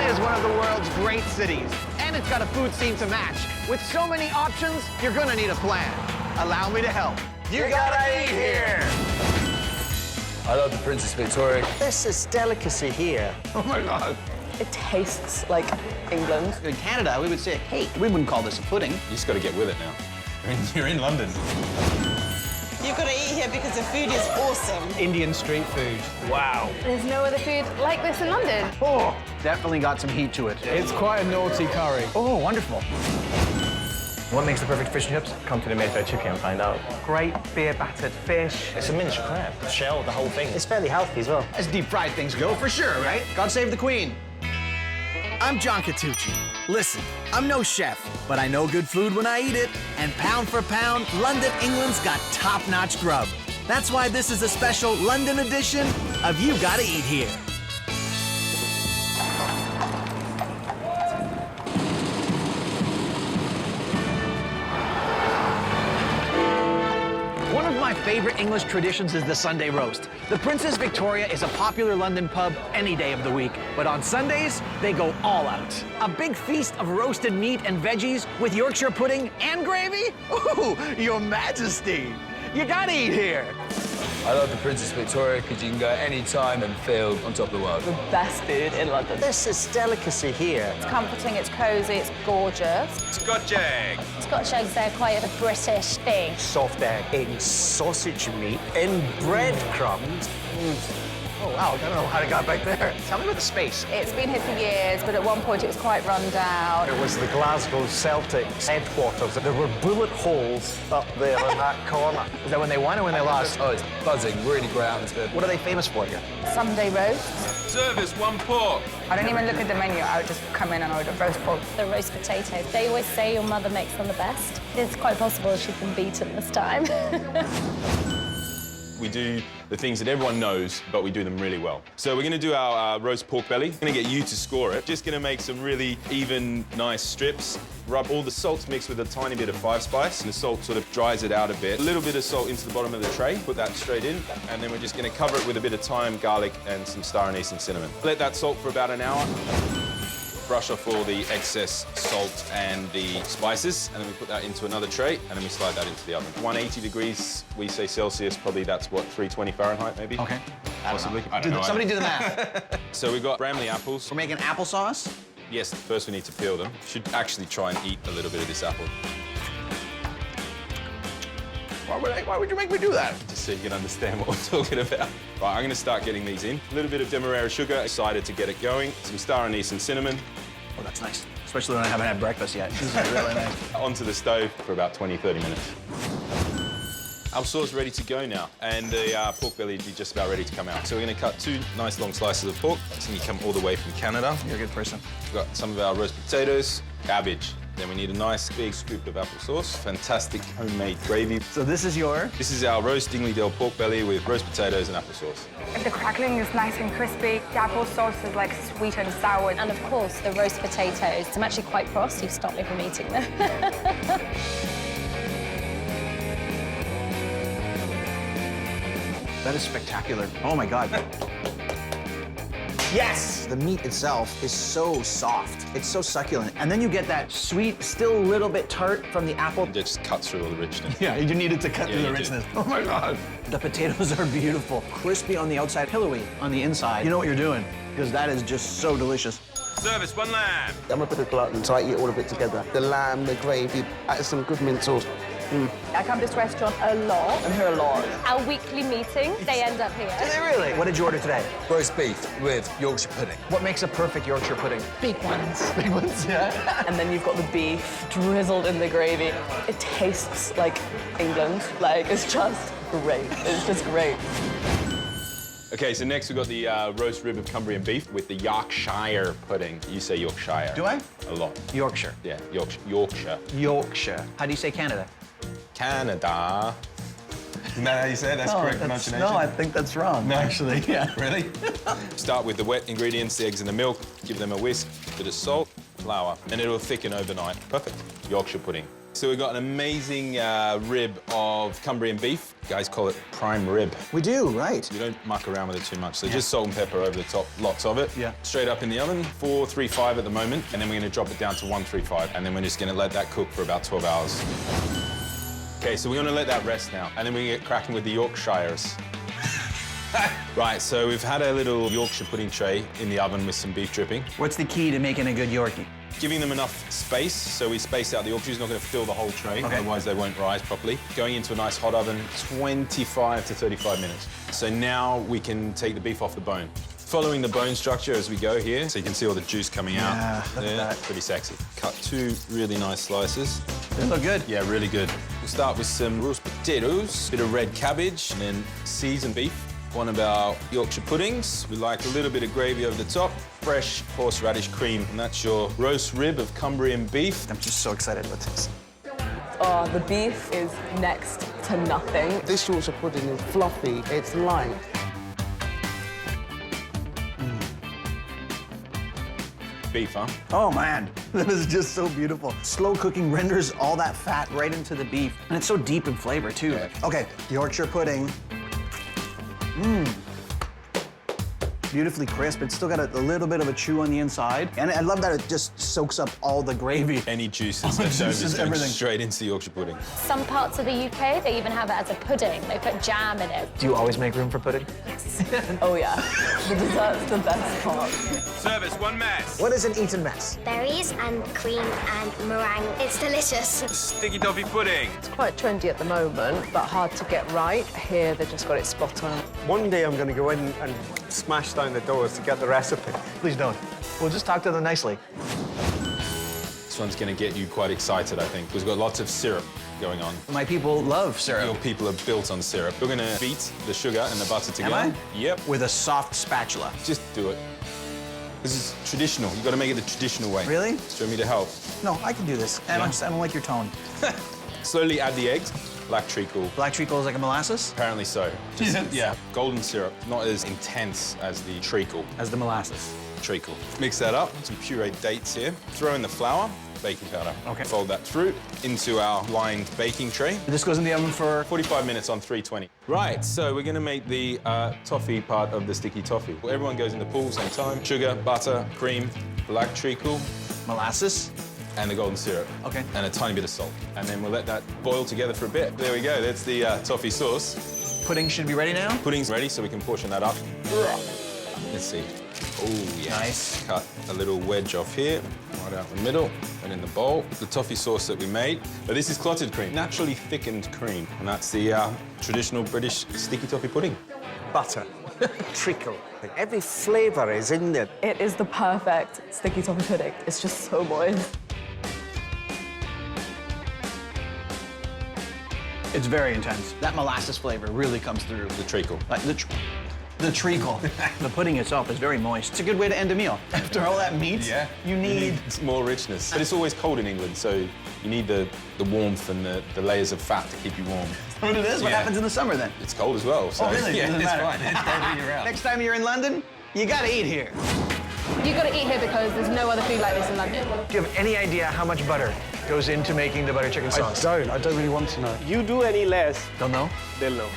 is one of the world's great cities, and it's got a food scene to match. With so many options, you're gonna need a plan. Allow me to help. You gotta eat here! I love the Princess Victoria. This is delicacy here. Oh my God. It tastes like England. In Canada, we would say a cake. We wouldn't call this a pudding. You just got to get with it now. I mean, you're in London. You've got to eat here because the food is awesome. Indian street food. Wow. There's no other food like this in London. Oh, definitely got some heat to it. It's quite a naughty curry. Oh, wonderful. What makes the perfect fish and chips? Come to the Mayfair Chippy and find out. Great beer-battered fish. It's a miniature crab. The shell, the whole thing. It's fairly healthy as well. As deep-fried things go, for sure, right? God save the Queen. I'm John Catucci. Listen, I'm no chef, but I know good food when I eat it. And pound for pound, London, England's got top-notch grub. That's why this is a special London edition of You Gotta Eat Here. One of my favorite English traditions is the Sunday roast. The Princess Victoria is a popular London pub any day of the week, but on Sundays, they go all out. A big feast of roasted meat and veggies with Yorkshire pudding and gravy? Ooh, Your Majesty! You gotta eat here. I love the Princess Victoria because you can go any time and feel on top of the world. The best food in London. This is delicacy here. It's comforting, it's cozy, it's gorgeous. Scotch egg. Scotch eggs, they're quite a British thing. Soft egg in sausage meat, in breadcrumbs. Oh, wow, I don't know how it got back there. Tell me about the space. It's been here for years, but at one point it was quite run down. It was the Glasgow Celtics headquarters. There were bullet holes up there in that corner. Is that when they won or when they lost? Oh, it's buzzing, really great atmosphere. What are they famous for here? Sunday roast. Service, one pork. I don't even look at the menu, I would just come in and order roast pork. The roast potatoes. They always say your mother makes them the best. It's quite possible she's been beaten this time. We do the things that everyone knows, but we do them really well. So we're gonna do our roast pork belly. I'm gonna get you to score it. Just gonna make some really even, nice strips. Rub all the salts mixed with a tiny bit of five spice, and the salt sort of dries it out a bit. A little bit of salt into the bottom of the tray, put that straight in, and then we're just gonna cover it with a bit of thyme, garlic, and some star anise and cinnamon. Let that salt for about an hour. Brush off all the excess salt and the spices, and then we put that into another tray, and then we slide that into the oven. 180 degrees, we say Celsius, probably that's what, 320 Fahrenheit maybe? Okay. Possibly. I don't know. Somebody do the math. So we've got Bramley apples. We're making applesauce? Yes, first we need to peel them. Should actually try and eat a little bit of this apple, Why would you make me do that? just so you can understand what we're talking about. Right, I'm gonna start getting these in. A little bit of demerara sugar, excited to get it going. Some star anise and cinnamon. Oh, that's nice. Especially when I haven't had breakfast yet. This is really nice. Onto the stove for about 20, 30 minutes. Our sauce ready to go now, and the pork belly will be just about ready to come out. So we're gonna cut 2 nice long slices of pork. So you come all the way from Canada. You're a good person. We've got some of our roast potatoes, cabbage. Then we need a nice big scoop of applesauce, fantastic homemade gravy. So this is your? This is our roast Dingley pork belly with roast potatoes and applesauce. The crackling is nice and crispy. The apple sauce is like sweet and sour. And of course, the roast potatoes. I'm actually quite cross. You've stopped me from eating them. That is spectacular. Oh my God. Yes! The meat itself is so soft. It's so succulent. And then you get that sweet, still a little bit tart from the apple. It just cuts through all the richness. Yeah, you needed to cut Yeah, through the you richness. did. Oh my God. The potatoes are beautiful. Crispy on the outside, pillowy on the inside. You know what you're doing, because that is just so delicious. Service, one lamb. I'm a bit of glutton, so I eat all of it together. The lamb, the gravy, add some good mint sauce. I come to this restaurant a lot. I'm here a lot. Our weekly meetings, they end up here. Is it really? What did you order today? Roast beef with Yorkshire pudding. What makes a perfect Yorkshire pudding? Big ones. Big ones, yeah. And then you've got the beef drizzled in the gravy. It tastes like England. Like, it's just great. It's just great. Okay, so next we've got the roast rib of Cumbrian beef with the Yorkshire pudding. You say Yorkshire. Do I? A lot. Yorkshire. Yeah, Yorkshire. Yorkshire. How do you say Canada? Canada. Isn't that how you say it? That's correct pronunciation? No, I think that's wrong. No, actually, yeah. Really? Start with the wet ingredients, the eggs and the milk. Give them a whisk, bit of salt, flour, and it'll thicken overnight. Perfect. Yorkshire pudding. So we've got an amazing rib of Cumbrian beef. Guys call it prime rib. We do, right? You don't muck around with it too much. So just salt and pepper over the top, lots of it. Yeah. Straight up in the oven, 435 at the moment, and then we're gonna drop it down to 135, and then we're just gonna let that cook for about 12 hours. Okay, so we're gonna let that rest now, and then we get cracking with the Yorkshires. Right, so we've had a little Yorkshire pudding tray in the oven with some beef dripping. What's the key to making a good Yorkie? Giving them enough space, so we space out the Yorkshires, not going to fill the whole tray, otherwise they won't rise properly. Going into a nice hot oven, 25 to 35 minutes. So now we can take the beef off the bone. Following the bone structure as we go here, so you can see all the juice coming out. Yeah, look at that. Pretty sexy. Cut 2 really nice slices. They look good. Yeah, really good. We'll start with some roast potatoes, bit of red cabbage, and then seasoned beef. One of our Yorkshire puddings. We like a little bit of gravy over the top, fresh horseradish cream, and that's your roast rib of Cumbrian beef. I'm just so excited about this. Oh, the beef is next to nothing. This Yorkshire pudding is fluffy, it's light. Beef, huh? Oh, man. That is just so beautiful. Slow cooking renders all that fat right into the beef. And it's so deep in flavor, too. Yeah. Okay, Yorkshire pudding. Beautifully crisp. It's still got a little bit of a chew on the inside. And I love that it just soaks up all the gravy. Any juices All the left over juices, is going everything. straight into the Yorkshire pudding. Some parts of the UK, they even have it as a pudding. They put jam in it. Do you always make room for pudding? Oh yeah, the dessert's the best part. Service, 1 mess. What is an Eton mess? Berries and cream and meringue. It's delicious. Sticky toffee pudding. It's quite trendy at the moment, but hard to get right. Here, they've just got it spot on. One day I'm going to go in and smash down the doors to get the recipe. Please don't. We'll just talk to them nicely. This one's going to get you quite excited, I think, because we've got lots of syrup going on. My people love syrup. Your people are built on syrup. We're going to beat the sugar and the butter together. Am I? Yep. With a soft spatula. Just do it. This is traditional. You've got to make it the traditional way. Really? Do you want me to help? No, I can do this. And Yeah. I don't like your tone. Slowly add the eggs. Black treacle. Black treacle is like a molasses? Apparently so. Yeah. Golden syrup, not as intense as the treacle. As the molasses. Treacle. Mix that up. Some pureed dates here. Throw in the flour, baking powder. Okay. Fold that through into our lined baking tray. This goes in the oven for 45 minutes on 320. Right, so we're gonna make the toffee part of the sticky toffee. Everyone goes in the pool same time. Sugar, butter, cream, black treacle, molasses. and the golden syrup. Okay. And a tiny bit of salt. And then we'll let that boil together for a bit. There we go, that's the toffee sauce. Pudding should be ready now? Pudding's ready, so we can portion that up. Let's see. Oh, yeah. Nice. Cut a little wedge off here, right out the middle, and in the bowl. The toffee sauce that we made. But this is clotted cream, naturally thickened cream. And that's the traditional British sticky toffee pudding. Butter, treacle. Every flavour is in there. It is the perfect sticky toffee pudding. It's just so moist. It's very intense. That molasses flavor really comes through. The treacle. Like the treacle. The pudding itself is very moist. It's a good way to end a meal. After all that meat, you need... more richness. But it's always cold in England, so you need the warmth and the layers of fat to keep you warm. What it is? What happens in the summer then? It's cold as well, so... Oh, really? Yeah, Doesn't it's matter. fine. It's cold year round. Next time you're in London, you gotta eat here. You gotta eat here because there's no other food like this in London. Do you have any idea how much butter goes into making the butter chicken sauce? I don't really want to know. You do any less, Don't know? they'll know.